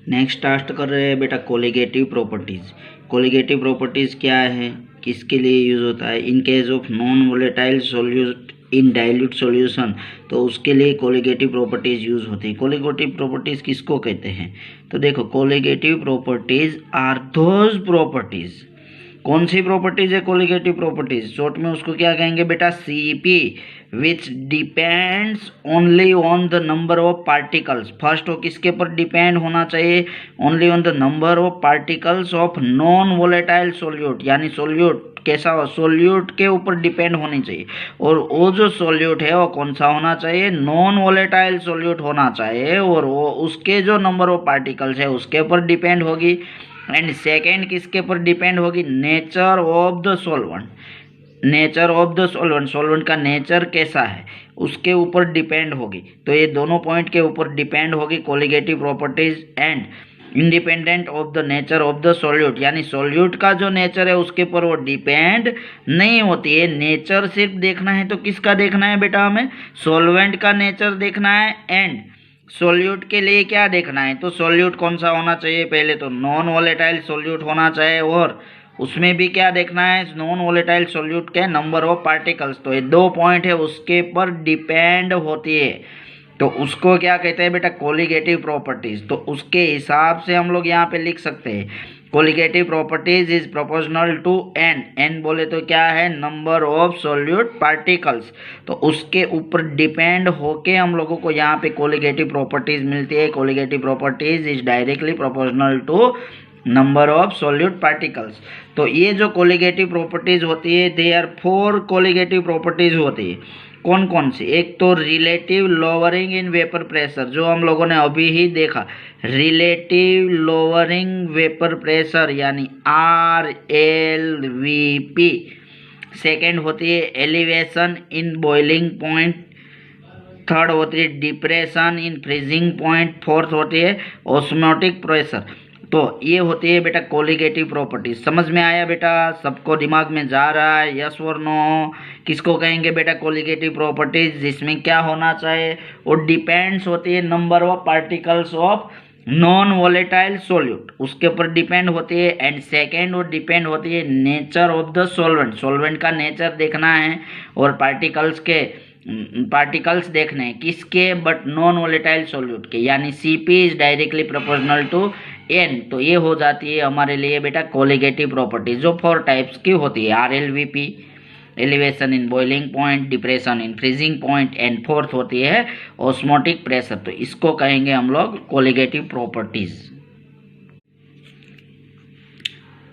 Next task कर रहे हैं बेटा कोलिगेटिव प्रॉपर्टीज। कोलिगेटिव प्रॉपर्टीज क्या है, किसके लिए यूज होता है? In case of non volatile solute in dilute solution, तो उसके लिए कोलिगेटिव प्रॉपर्टीज यूज होती है। कोलिगेटिव प्रॉपर्टीज किसको कहते हैं? तो देखो, colligative properties are those properties. कौन सी प्रॉपर्टीज है कोलिगेटिव प्रॉपर्टीज? शॉर्ट में उसको क्या कहेंगे बेटा? CP, which depends only on the number of particles. First वो किसके पर डिपेंड होना चाहिए? Only on the number of particles of non volatile solute, यानी सोल्यूट कैसा हो, सोल्यूट के ऊपर डिपेंड होनी चाहिए। और वो जो सोल्यूट है वो कौन सा होना चाहिए? नॉन वोलेटाइल सोल्यूट होना चाहिए, और वो उसके जो नंबर ऑफ पार्टिकल्स है उसके ऊपर डिपेंड होगी। एंड सेकेंड किसके पर डिपेंड होगी? Nature of the solvent. Nature of the solvent, solvent का नेचर कैसा है उसके ऊपर डिपेंड होगी। तो ये दोनों पॉइंट के ऊपर डिपेंड होगी colligative properties. And independent of the nature of the solute, यानी सॉल्यूट का जो नेचर है उसके ऊपर वो डिपेंड नहीं होती है। नेचर सिर्फ देखना है तो किसका देखना है बेटा? हमें सॉल्वेंट का नेचर देखना है। एंड सोल्यूट के लिए क्या देखना है? तो सोल्यूट कौन सा होना चाहिए? पहले तो नॉन वोलेटाइल सोल्यूट होना चाहिए, और उसमें भी क्या देखना है? नॉन वोलेटाइल सोल्यूट के नंबर ऑफ पार्टिकल्स। तो ये दो पॉइंट है उसके पर डिपेंड होती है, तो उसको क्या कहते हैं बेटा? Colligative properties. तो उसके हिसाब से हम लोग यहाँ पे लिख सकते हैं colligative properties is proportional to N. N बोले तो क्या है? Number of solute particles. तो उसके ऊपर डिपेंड होके हम लोगों को यहाँ पे कोलिगेटिव प्रॉपर्टीज मिलती है। Colligative properties is directly proportional to number of solute particles. तो ये जो कोलिगेटिव प्रॉपर्टीज होती है, दे आर 4 कोलिगेटिव प्रॉपर्टीज होती है। कौन कौन सी? एक तो relative lowering in vapour pressure, जो हम लोगों ने अभी ही देखा, रिलेटिव लोअरिंग वेपर प्रेशर यानी RLVP। सेकेंड होती है elevation in boiling point. Third होती है depression in freezing point. Fourth होती है ऑस्मोटिक प्रेशर। तो ये होती है बेटा कोलिगेटिव प्रॉपर्टीज। समझ में आया बेटा? सबको दिमाग में जा रहा है? यस और नो? किसको कहेंगे बेटा कोलिगेटिव प्रॉपर्टीज? जिसमें क्या होना चाहिए? वो डिपेंड्स होती है number of particles of non volatile solute, उसके ऊपर डिपेंड होती है। एंड सेकेंड वो डिपेंड होती है nature of the solvent. Solvent का नेचर देखना है, और पार्टिकल्स देखने हैं किसके? बट नॉन वोलेटाइल सोल्यूट के, यानी CP is directly proportional to N. तो ये हो जाती है हमारे लिए बेटा कोलिगेटिव प्रॉपर्टीज, जो 4 टाइप्स की होती है। RLVP, elevation in boiling point, depression in freezing point, and fourth होती है ऑस्मोटिक प्रेशर। तो इसको कहेंगे हम लोग कोलिगेटिव प्रॉपर्टीज।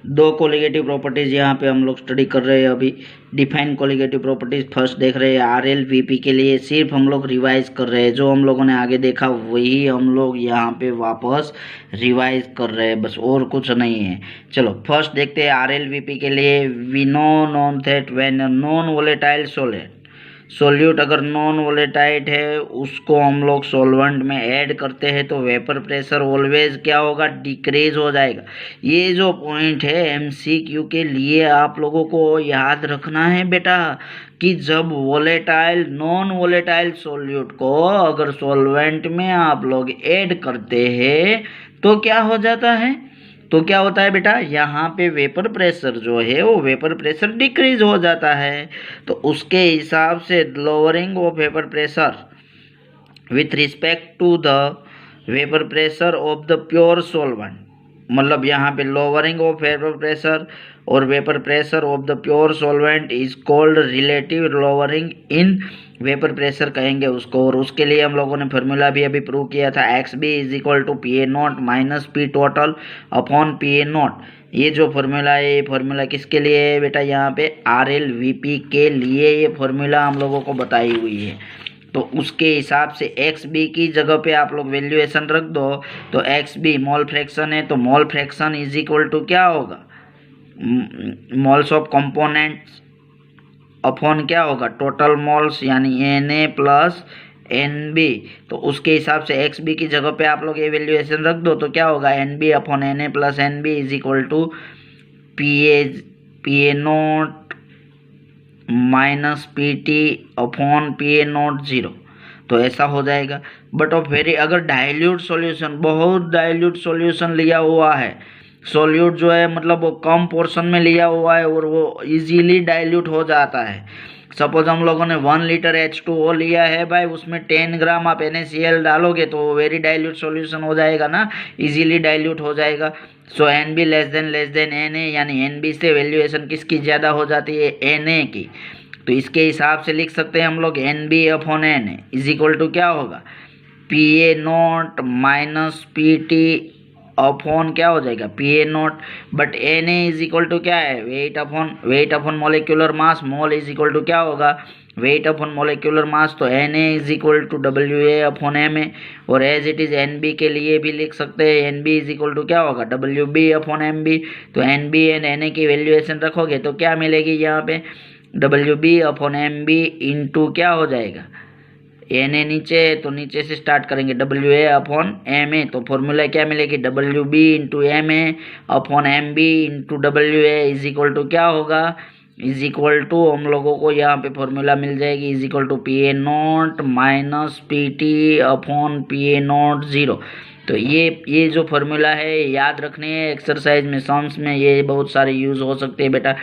2 कोलिगेटिव प्रॉपर्टीज यहाँ पे हम लोग स्टडी कर रहे हैं अभी। डिफाइन कोलिगेटिव प्रॉपर्टीज फर्स्ट देख रहे हैं। RLVP के लिए सिर्फ हम लोग रिवाइज कर रहे हैं, जो हम लोगों ने आगे देखा वही हम लोग यहाँ पे वापस रिवाइज कर रहे हैं, बस और कुछ नहीं है। चलो फर्स्ट देखते हैं RLVP के लिए। We know that when non volatile solute अगर नॉन वोलेटाइल है उसको हम लोग सॉल्वेंट में ऐड करते हैं तो वेपर प्रेशर ऑलवेज क्या होगा? डिक्रीज हो जाएगा। ये जो पॉइंट है MCQ के लिए आप लोगों को याद रखना है बेटा, कि जब वोलेटाइल नॉन वोलेटाइल सोल्यूट को अगर सॉल्वेंट में आप लोग ऐड करते हैं तो क्या हो जाता है? तो क्या होता है बेटा? यहाँ पे वेपर प्रेशर जो है वो वेपर प्रेशर डिक्रीज हो जाता है। तो उसके हिसाब से lowering of vapour pressure with respect to the vapour pressure of the pure solvent, मतलब यहाँ पे लोअरिंग ऑफ वेपर प्रेशर और vapour pressure of the pure solvent is called relative lowering in vapour pressure कहेंगे उसको। और उसके लिए हम लोगों ने फार्मूला भी अभी प्रूव किया था, XB is equal to PA0 minus P total upon PA0। ये जो फार्मूला है, ये फार्मूला किसके लिए है बेटा? यहाँ पे RLVP के लिए ये फार्मूला हम लोगों को बताई हुई है। तो उसके हिसाब से XB की जगह पे आप लोग वैल्यूएशन रख दो। तो XB मोल फ्रैक्शन है, तो mole fraction is equal to क्या होगा? मोल्स ऑफ कंपोनेंट्स अपॉन क्या होगा? टोटल मोल्स, यानी Na प्लस NB। तो उसके हिसाब से XB की जगह पे आप लोग ये वैल्यूएशन रख दो, तो क्या होगा? NB upon Na plus NB is equal to PA0 minus PT upon PA0 0। तो ऐसा हो जाएगा। बट ऑफ वेरी अगर डाइल्यूट सॉल्यूशन, बहुत डाइल्यूट सॉल्यूशन लिया हुआ है, सॉल्यूट जो है मतलब वो कम पोर्शन में लिया हुआ है और वो इजीली डाइल्यूट हो जाता है। सपोज हम लोगों ने 1 लीटर H2O लिया है भाई, उसमें 10 ग्राम आप NaCl डालोगे तो वो वेरी डाइल्यूट सॉल्यूशन हो जाएगा ना, इजीली डाइल्यूट हो जाएगा। सो NB लेस देन Na, यानी NB से वैल्यूएशन किसकी ज़्यादा हो जाती है, Na की। तो इसके हिसाब से लिख सकते हैं हम लोग NB upon Na is equal to क्या होगा, PA0 माइनस PT अपॉन क्या हो जाएगा, PA0। But Na is equal to क्या है, weight upon molecular mass, mole is equal to क्या होगा, वेट अपॉन मोलिकुलर मास। तो Na is equal to WA upon Ma, और एज इट इज NB के लिए भी लिख सकते हैं, NB इज इक्वल टू क्या होगा, WB अपॉन MB। तो NB एंड Na की वैल्यूएशन रखोगे तो क्या मिलेगी यहाँ पे, WB अपॉन MB इंटू क्या हो जाएगा, Na नीचे, तो नीचे से स्टार्ट करेंगे, WA अपॉन Ma। तो फॉर्मूला क्या मिलेगी, WB into Ma upon MB into WA is equal to क्या होगा, इज इक्वल टू हम लोगों को यहाँ पे फॉर्मूला मिल जाएगी, is equal to PA0 minus PT upon PA0 0। तो ये जो फॉर्मूला है याद रखने है, एक्सरसाइज में, सम्स में ये बहुत सारे यूज़ हो सकते हैं बेटा।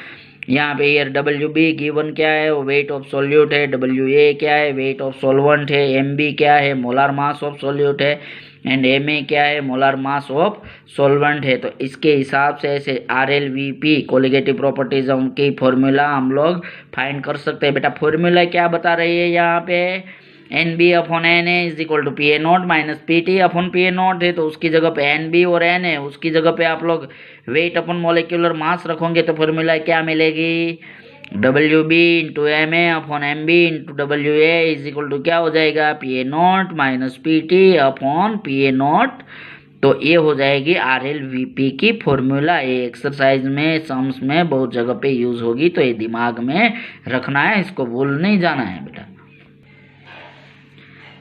यहाँ पे यार WB गिवन क्या है, वो वेट ऑफ सॉल्यूट है, WA क्या है, वेट ऑफ सॉल्वेंट है, MB क्या है, मोलार मास ऑफ सॉल्यूट है, एंड Ma क्या है, मोलार मास ऑफ सॉल्वेंट है। तो इसके हिसाब से ऐसे RLVP कोलिगेटिव प्रॉपर्टीज की फॉर्मूला हम लोग फाइंड कर सकते हैं बेटा। फॉर्मूला क्या बता रही है यहाँ पे, NB upon Na is equal to PA0 minus PT upon PA0 है, तो उसकी जगह पे NB और Na, उसकी जगह पे आप लोग वेट अपॉन मोलिकुलर मास रखोगे तो फॉर्मूला क्या मिलेगी, WB into Ma upon MB into WA is equal to क्या हो जाएगा, PA0 minus PT upon PA0। तो ये हो जाएगी RLVP की फॉर्मूला। ये एक्सरसाइज में, सम्स में बहुत जगह पे यूज होगी, तो ये दिमाग में रखना है, इसको भूल नहीं जाना है बेटा।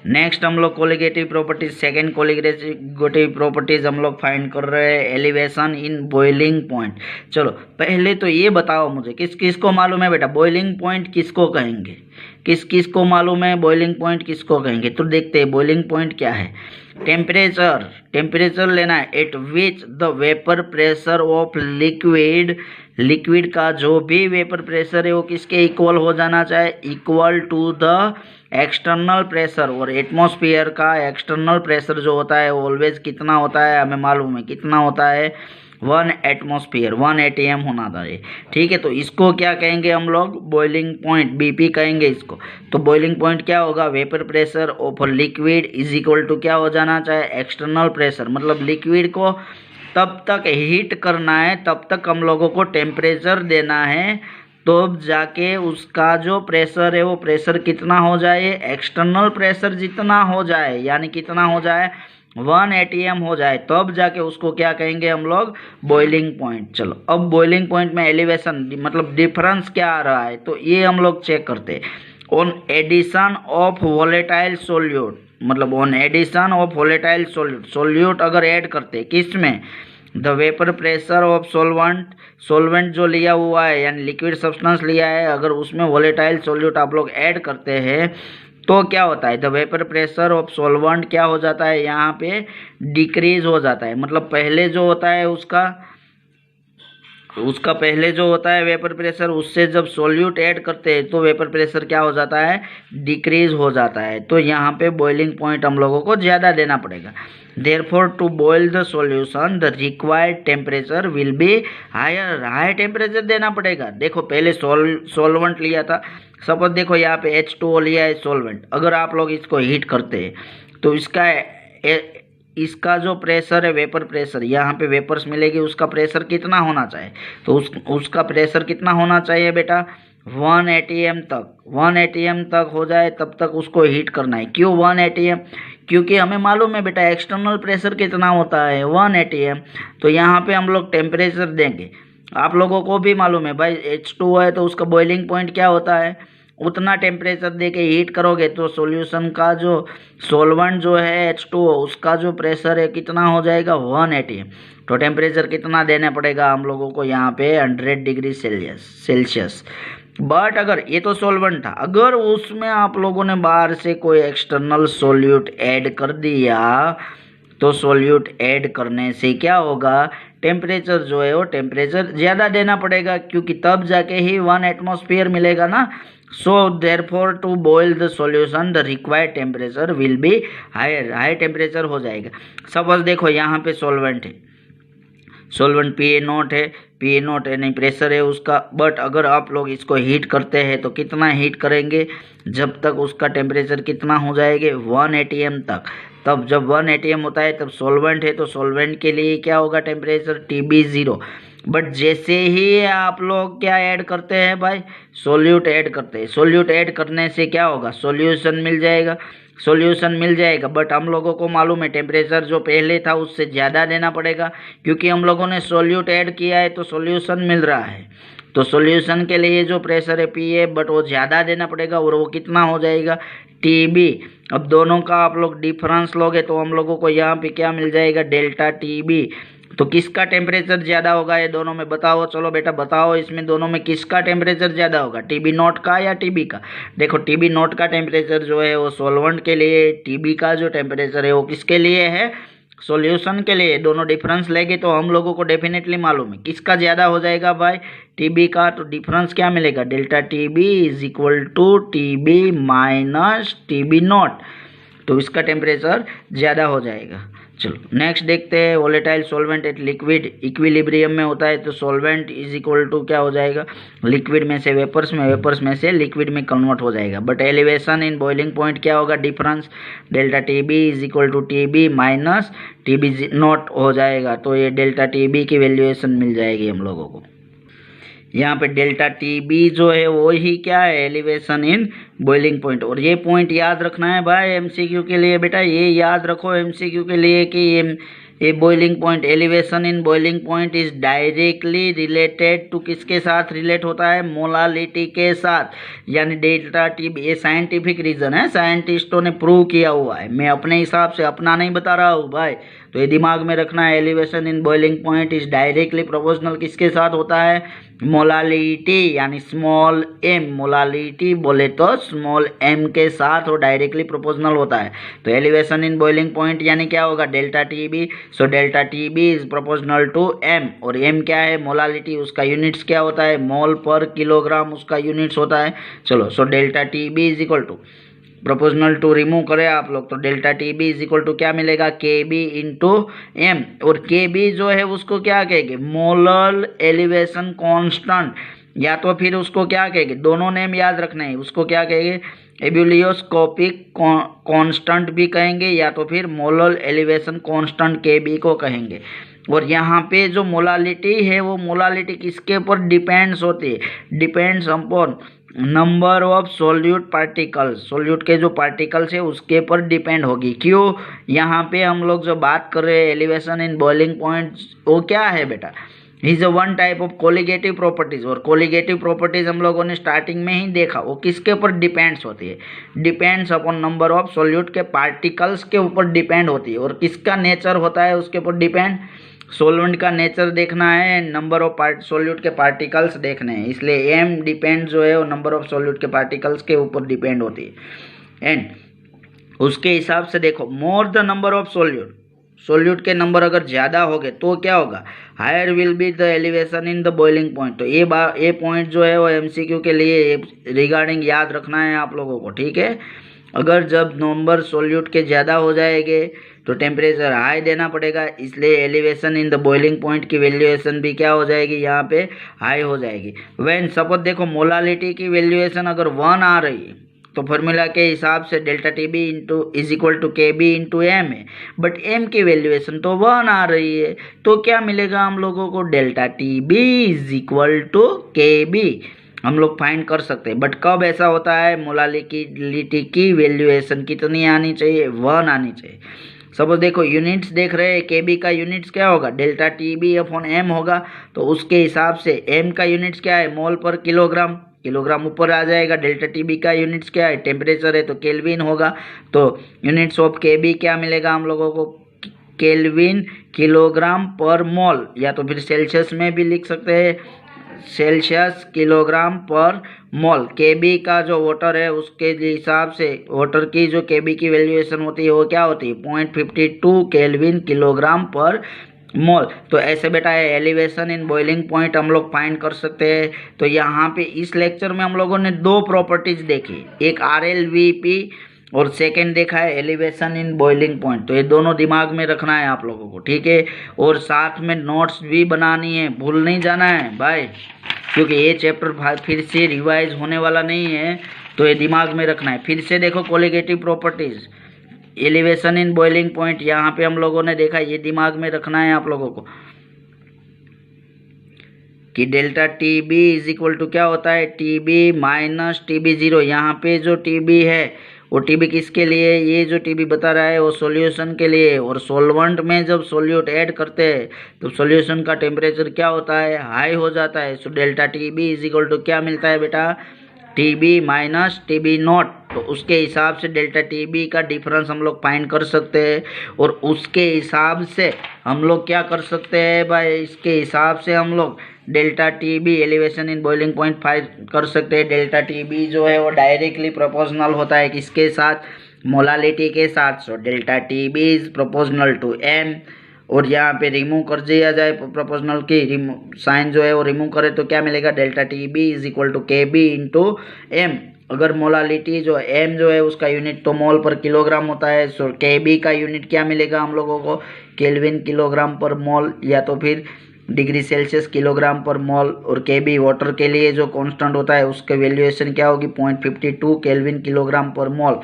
नेक्स्ट हम लोग colligative properties, second colligative properties हम लोग फाइंड कर रहे हैं, एलिवेशन इन बॉइलिंग पॉइंट। चलो पहले तो ये बताओ मुझे, किसको मालूम है बेटा बॉइलिंग पॉइंट किसको कहेंगे, किसको मालूम है बॉइलिंग पॉइंट किसको कहेंगे। तो देखते हैं बॉइलिंग पॉइंट क्या है। टेम्परेचर लेना है eight which the vapour pressure of liquid का जो भी वेपर प्रेशर है वो किसके इक्वल हो जाना चाहिए, equal to the external pressure. और एटमॉस्फेयर का एक्सटर्नल प्रेशर जो होता है वो ऑलवेज कितना होता है, हमें मालूम है कितना होता है, 1 एटमॉस्फेयर, 1 ATM होना चाहिए। ठीक है, तो इसको क्या कहेंगे हम लोग, बॉइलिंग पॉइंट, BP कहेंगे इसको। तो बॉइलिंग पॉइंट क्या होगा, vapour pressure of liquid is equal to क्या हो जाना चाहिए, एक्सटर्नल प्रेशर। मतलब लिक्विड को तब तक हीट करना है, तब तक हम लोगों को टेम्परेचर देना है, तो जाके उसका जो प्रेशर है वो प्रेशर कितना हो जाए, एक्सटर्नल प्रेशर जितना हो जाए, यानी कितना हो जाए, 1 ATM हो जाए, तब जाके उसको क्या कहेंगे हम लोग, बॉइलिंग पॉइंट। चलो अब बॉइलिंग पॉइंट में एलिवेशन मतलब डिफरेंस क्या आ रहा है, तो ये हम लोग चेक करते हैं। On addition of volatile solute, मतलब on addition of volatile solute अगर ऐड करते हैं किस में, the vapour pressure of solvent जो लिया हुआ है यानी लिक्विड सब्सटेंस लिया है, अगर उसमें वोलेटाइल सोल्यूट आप लोग ऐड करते हैं तो क्या होता है, the vapour pressure of solvent क्या हो जाता है, यहाँ पे डिक्रीज हो जाता है। मतलब पहले जो होता है उसका पहले जो होता है वेपर प्रेशर, उससे जब सोल्यूट ऐड करते हैं तो वेपर प्रेशर क्या हो जाता है, डिक्रीज हो जाता है। तो यहाँ पे बॉइलिंग पॉइंट हम लोगों को ज़्यादा देना पड़ेगा। Therefore, to boil the solution, the required temperature will be higher. High temperature देना पड़ेगा। देखो पहले सोलवेंट लिया था, सपोज देखो यहाँ पे H2O लिया है सोलवेंट, अगर आप लोग इसको हीट करते हैं तो इसका जो प्रेशर है वेपर प्रेशर, यहाँ पे वेपर्स मिलेगी, उसका प्रेशर कितना होना चाहिए, तो उसका प्रेशर कितना होना चाहिए बेटा, 1 ATM तक, 1 ATM तक हो जाए तब तक उसको हीट करना है। क्यों 1 ATM, क्योंकि हमें मालूम है बेटा एक्सटर्नल प्रेशर कितना होता है, 1 ATM। तो यहाँ पे हम लोग टेम्परेचर देंगे, आप लोगों को भी मालूम है भाई H2O है तो उसका बॉइलिंग पॉइंट क्या होता है, उतना टेम्परेचर दे के हीट करोगे तो सॉल्यूशन का जो सोलवेंट जो है H2O उसका जो प्रेशर है कितना हो जाएगा, 1 ATM। तो टेम्परेचर कितना देना पड़ेगा हम लोगों को यहाँ पे 100 डिग्री सेल्सियस। बट अगर ये तो सॉल्वेंट था, अगर उसमें आप लोगों ने बाहर से कोई एक्सटर्नल सॉल्यूट ऐड कर दिया तो सॉल्यूट ऐड करने से क्या होगा, टेम्परेचर जो है वो टेम्परेचर ज़्यादा देना पड़ेगा, क्योंकि तब जाके ही 1 एटमॉस्फेयर मिलेगा ना। So therefore to boil the solution the required temperature will be higher, high temperature हो जाएगा। सपोज देखो यहाँ पे सॉल्वेंट है, सॉल्वेंट PaO है, PaO यानी प्रेशर है उसका, बट अगर आप लोग इसको हीट करते हैं तो कितना हीट करेंगे, जब तक उसका टेम्परेचर कितना हो जाएगा 1 atm तक। तब जब 1 atm होता है तब सॉल्वेंट है, तो सॉल्वेंट के लिए क्या होगा टेम्परेचर TB0। बट जैसे ही आप लोग क्या ऐड करते हैं भाई, सोल्यूट ऐड करते हैं, सोल्यूट ऐड करने से क्या होगा, सॉल्यूशन मिल जाएगा, सॉल्यूशन मिल जाएगा। बट हम लोगों को मालूम है टेम्परेचर जो पहले था उससे ज़्यादा देना पड़ेगा, क्योंकि हम लोगों ने सॉल्यूट ऐड किया है तो सॉल्यूशन मिल रहा है। तो सॉल्यूशन के लिए जो प्रेशर है PA, बट वो ज़्यादा देना पड़ेगा, और वो कितना हो जाएगा TB। अब दोनों का आप लोग डिफरेंस लोगे तो हम लोगों को यहाँ पे क्या मिल जाएगा, डेल्टा TB। तो किसका टेम्परेचर ज़्यादा होगा ये दोनों में, बताओ, चलो बेटा बताओ, इसमें दोनों में किसका टेम्परेचर ज़्यादा होगा, TB0 का या TB का। देखो TB0 का टेम्परेचर जो है वो सॉल्वेंट के लिए, TB का जो टेम्परेचर है वो किसके लिए है, सॉल्यूशन के लिए। दोनों डिफरेंस लेंगे तो हम लोगों को डेफिनेटली मालूम है किसका ज़्यादा हो जाएगा भाई, TB का। तो डिफरेंस क्या मिलेगा, delta TB is equal to TB minus TB0, तो इसका टेम्परेचर ज़्यादा हो जाएगा। चलो नेक्स्ट देखते हैं, volatile solvent eight liquid equilibrium में होता है, तो सॉल्वेंट इज इक्वल टू क्या हो जाएगा, लिक्विड में से वेपर्स में, वेपर्स में से लिक्विड में कन्वर्ट हो जाएगा। But elevation in boiling point क्या होगा, difference delta TB is equal to TB minus TB0 हो जाएगा। तो ये डेल्टा TB की वैल्यूएशन मिल जाएगी हम लोगों को। यहाँ पे डेल्टा TB जो है वो ही क्या है, एलिवेशन इन बॉइलिंग पॉइंट। और ये पॉइंट याद रखना है भाई MCQ के लिए, बेटा ये याद रखो MCQ के लिए कि ये boiling point, elevation in boiling point is directly related to किसके साथ रिलेट होता है, मोलालिटी के साथ, यानी डेल्टा TB। ये साइंटिफिक रीजन है, साइंटिस्टों ने प्रूव किया हुआ है, मैं अपने हिसाब से अपना नहीं बता रहा हूँ भाई। तो ये दिमाग में रखना है, elevation in boiling point is directly proportional किसके साथ होता है, मोलालिटी यानी स्मॉल m, मोलालिटी बोले तो स्मॉल m के साथ वो डायरेक्टली प्रोपोर्शनल होता है। तो एलिवेशन इन बॉइलिंग पॉइंट यानी क्या होगा, delta TB। So delta TB is proportional to m, और m क्या है, मोलालिटी, उसका यूनिट्स क्या होता है, मोल पर किलोग्राम उसका यूनिट्स होता है। चलो so delta TB is equal to, proportional to remove करें आप लोग तो delta TB is equal to क्या मिलेगा, KB इंटू M। और KB जो है उसको क्या कहेंगे, मोलर एलिवेशन कांस्टेंट, या तो फिर उसको क्या कहेंगे, दोनों नेम याद रखना है, उसको क्या कहेंगे, एब्यूलियोस्कोपिक कांस्टेंट भी कहेंगे, या तो फिर मोलर एलिवेशन कांस्टेंट KB को कहेंगे। और यहाँ पे जो मोलालिटी है वो मोलालिटी किसके ऊपर डिपेंड्स होती है, depends upon number of solute particles, solute के जो पार्टिकल्स है उसके ऊपर डिपेंड होगी। क्यों, यहाँ पे हम लोग जो बात कर रहे हैं एलिवेशन इन बॉइलिंग पॉइंट, वो क्या है बेटा, is a one type of colligative properties. और कोलिगेटिव प्रॉपर्टीज हम लोगों ने स्टार्टिंग में ही देखा, वो किसके ऊपर डिपेंड्स होती है, depends upon number of solute के पार्टिकल्स के ऊपर डिपेंड होती है। और किसका नेचर होता है उसके ऊपर डिपेंड, सोल्वेंट का नेचर देखना है, नंबर ऑफ सोल्यूट के पार्टिकल्स देखने हैं, इसलिए m डिपेंड जो है वो नंबर ऑफ सोल्यूट के पार्टिकल्स के ऊपर डिपेंड होती है। एंड उसके हिसाब से देखो, more the number of solute, solute के नंबर अगर ज़्यादा हो गए तो क्या होगा, higher will be the elevation in the boiling point. तो ये पॉइंट जो है वो MCQ के लिए रिगार्डिंग याद रखना है आप लोगों को, ठीक है। अगर जब नंबर सोल्यूट के ज़्यादा हो जाएंगे तो टेम्परेचर हाई देना पड़ेगा, इसलिए elevation in the boiling point की वैल्यूएशन भी क्या हो जाएगी, यहाँ पे हाई हो जाएगी। व्हेन सपोज देखो मोलालिटी की वैल्यूएशन अगर 1 आ रही है तो फॉर्मूला के हिसाब से delta TB is equal to KB into M है, बट M की वैल्यूएशन तो 1 आ रही है, तो क्या मिलेगा हम लोगों को, delta TB is equal to KB हम लोग फाइंड कर सकते हैं। बट कब ऐसा होता है, मोलालिटी की वैल्यूएशन कितनी आनी चाहिए, 1 आनी चाहिए। सपोज देखो यूनिट्स देख रहे हैं, KB का यूनिट्स क्या होगा, डेल्टा TB अपॉन M होगा, तो उसके हिसाब से M का यूनिट्स क्या है, मोल पर किलोग्राम, किलोग्राम ऊपर आ जाएगा। डेल्टा TB का यूनिट्स क्या है, टेम्परेचर है तो केल्विन होगा, तो यूनिट्स ऑफ KB क्या मिलेगा हम लोगों को, केल्विन किलोग्राम पर मोल, या तो फिर सेल्सियस में भी लिख सकते हैं, सेल्सियस किलोग्राम पर मोल। केबी का जो वाटर है उसके हिसाब से वाटर की जो केबी की वैल्यूएशन होती है वो क्या होती है 0.52 केल्विन किलोग्राम पर मोल। तो ऐसे बेटा है एलिवेशन इन बॉइलिंग पॉइंट हम लोग फाइंड कर सकते हैं। तो यहाँ पे इस लेक्चर में हम लोगों ने दो प्रॉपर्टीज देखी, एक RLVP और सेकंड देखा है एलिवेशन इन बॉइलिंग पॉइंट। तो ये दोनों दिमाग में रखना है आप लोगों को, ठीक है। और साथ में नोट्स भी बनानी है, भूल नहीं जाना है भाई, क्योंकि ये चैप्टर फिर से रिवाइज होने वाला नहीं है, तो ये दिमाग में रखना है। फिर से देखो colligative properties, elevation in boiling point यहाँ पे हम लोगों ने देखा, ये दिमाग में रखना है आप लोगों को कि delta TB is equal to क्या होता है TB माइनस TB0। यहाँ पे जो TB है वो TB किसके लिए, ये जो TB बता रहा है वो सॉल्यूशन के लिए। और सॉल्वेंट में जब सॉल्यूट ऐड करते हैं तो सॉल्यूशन का टेम्परेचर क्या होता है, हाई हो जाता है। So delta TB is equal to क्या मिलता है बेटा TB माइनस TB0। तो उसके हिसाब से डेल्टा TB का डिफरेंस हम लोग फाइंड कर सकते हैं। और उसके हिसाब से हम लोग क्या कर सकते हैं भाई, इसके हिसाब से हम लोग delta TB elevation in boiling point find कर सकते हैं। डेल्टा TB जो है वो डायरेक्टली प्रोपोर्शनल होता है किसके साथ, मोलालिटी के साथ। So delta TB is proportional to M। और यहाँ पे रिमूव कर दिया जाए प्रोपोर्शनल की साइन जो है वो रिमूव करे तो क्या मिलेगा delta TB is equal to KB into M। अगर मोलालिटी जो M जो है उसका यूनिट तो मोल पर किलोग्राम होता है। सो KB का यूनिट क्या मिलेगा हम लोगों को केल्विन किलोग्राम पर मोल, या तो फिर डिग्री सेल्सियस किलोग्राम पर मोल। और KB वाटर के लिए जो कांस्टेंट होता है उसका वैल्यूएशन क्या होगी 0.52 केल्विन किलोग्राम पर मोल।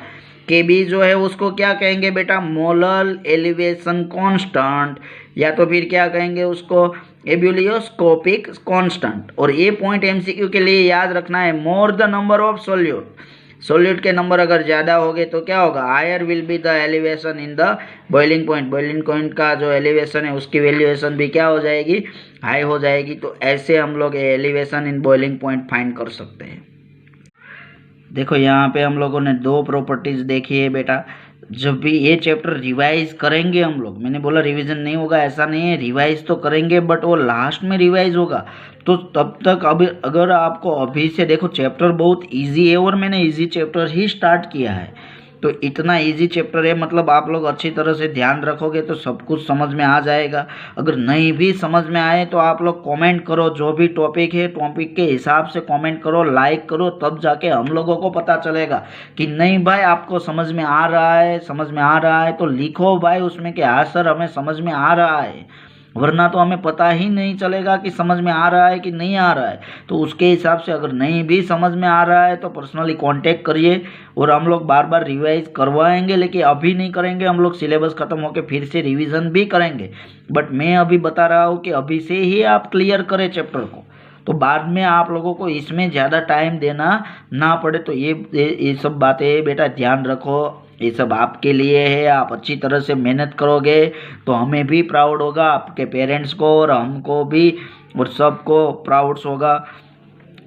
KB जो है उसको क्या कहेंगे बेटा मोलर एलिवेशन कांस्टेंट, या तो फिर क्या कहेंगे उसको एब्यूलियोस्कोपिक कांस्टेंट। और ये पॉइंट MCQ के लिए याद रखना है, more the number of solute के नंबर अगर ज़्यादा हो गए तो क्या होगा higher will be the elevation in the boiling point. Boiling point का जो एलिवेशन है उसकी वैल्यूएशन भी क्या हो जाएगी हाई हो जाएगी। तो ऐसे हम लोग elevation in boiling point find कर सकते हैं। देखो यहाँ पे हम लोगों ने दो प्रॉपर्टीज देखी है बेटा। जब भी ये चैप्टर रिवाइज करेंगे हम लोग, मैंने बोला रिवीजन नहीं होगा ऐसा नहीं है, रिवाइज तो करेंगे बट वो लास्ट में रिवाइज होगा। तो तब तक अभी अगर आपको अभी से देखो चैप्टर बहुत इजी है और मैंने इजी चैप्टर ही स्टार्ट किया है, तो इतना इजी चैप्टर है, मतलब आप लोग अच्छी तरह से ध्यान रखोगे तो सब कुछ समझ में आ जाएगा। अगर नहीं भी समझ में आए तो आप लोग कमेंट करो, जो भी टॉपिक है टॉपिक के हिसाब से कमेंट करो, लाइक करो, तब जाके हम लोगों को पता चलेगा कि नहीं भाई आपको समझ में आ रहा है। समझ में आ रहा है तो लिखो भाई उसमें कि हाँ सर हमें समझ में आ रहा है, वरना तो हमें पता ही नहीं चलेगा कि समझ में आ रहा है कि नहीं आ रहा है। तो उसके हिसाब से अगर नहीं भी समझ में आ रहा है तो पर्सनली कांटेक्ट करिए और हम लोग बार बार रिवाइज करवाएंगे। लेकिन अभी नहीं करेंगे, हम लोग सिलेबस खत्म होकर फिर से रिवीजन भी करेंगे। बट मैं अभी बता रहा हूँ कि अभी से ही आप क्लियर करें चैप्टर को, तो बाद में आप लोगों को इसमें ज़्यादा टाइम देना ना पड़े। तो ये सब बातें बेटा ध्यान रखो, ये सब आपके लिए है। आप अच्छी तरह से मेहनत करोगे तो हमें भी प्राउड होगा, आपके पेरेंट्स को और हमको भी, और सबको प्राउड होगा।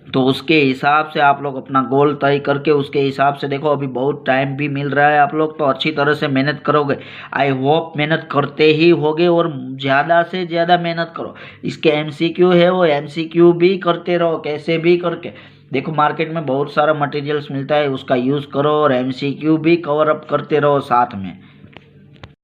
तो उसके हिसाब से आप लोग अपना गोल तय करके उसके हिसाब से देखो, अभी बहुत टाइम भी मिल रहा है आप लोग तो अच्छी तरह से मेहनत करोगे। आई होप मेहनत करते ही होगे और ज़्यादा से ज़्यादा मेहनत करो। इसके MCQ है वो MCQ भी करते रहो, कैसे भी करके। देखो मार्केट में बहुत सारा मटेरियल्स मिलता है, उसका यूज़ करो और MCQ भी कवर अप करते रहो साथ में।